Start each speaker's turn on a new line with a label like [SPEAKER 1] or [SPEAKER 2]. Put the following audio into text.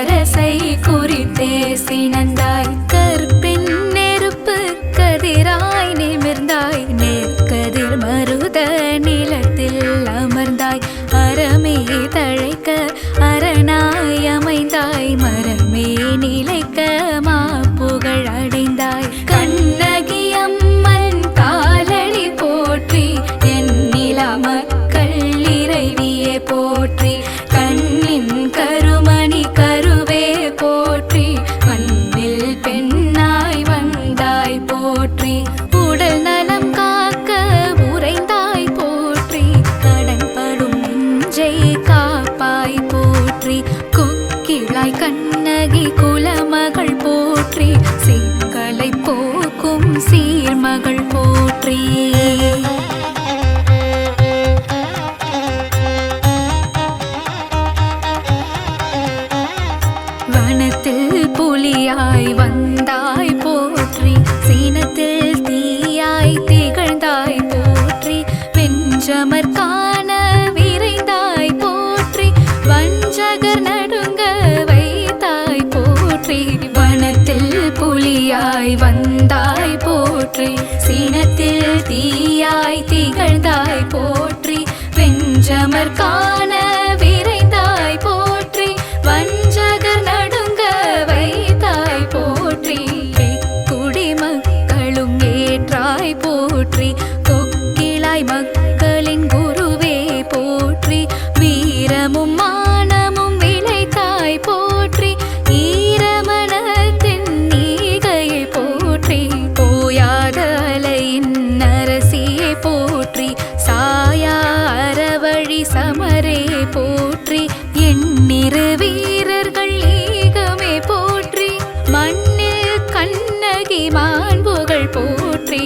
[SPEAKER 1] பேரரசை குறித்தே சினந்தாய். கற்பின் நெருப்பு கதிராய் நிமிர்ந்தாய். நெற்கதிர் மருத நிலத்தில் அமர்ந்தாய். அறமே தழைக்க அரணாய் அமைந்தாய். மரமே நிலைக்க மாப்புகழ் அடைந்தாய். கண்ணகி அம்மன் காலடி போற்றி. என் நில மக்கள் இறைவியே போற்றி. கண்ணின் கருமணி கருவே போற்றி. மண்ணில் பெண்ணாய் வந்தாய் போற்றி. உடல் நலம் காக்க உறைந்தாய் போற்றி. கடன்படும் நெஞ்சை காப்பாய் போற்றி. கொக்கிழாய் கண்ணகி குலமகள் போற்றி. சிக்கலை போக்கும் சீர்மகள் போற்றி. வனத்தில் புலியாய் வந்தாய் போற்றி. சீனத்தில் தீயாய் திகழ்ந்தாய் போற்றி. வெஞ்சமர் காண விரைந்தாய் போற்றி. வஞ்சகர் நடுங்க வைத்தாய் போற்றி. வனத்தில் புலியாய் வந்தாய் போற்றி. சீனத்தில் தீயாய் திகழ்ந்தாய் போற்றி. வெஞ்சமர் காண விரைந்தாய் போற்றி. வஞ்சகர் நடுங்க வைத்தாய் போற்றி. குடி மக்களும் ஏற்றாய் போற்றி. கொக்கிழாய் மக்களின் குருவே போற்றி. வீரமும் மானமும் விளைத்தாய் போற்றி. ஈரமனத்தின் நீகையை போற்றி. போயாத அலையின் அரசியை போற்றி. சாயா அறவழி சமரே போற்றி. எண்ணிரு வீரர்கள் ஈகமே போற்றி. மண்ணில் கண்ணகி மாண்புகள் போற்றி.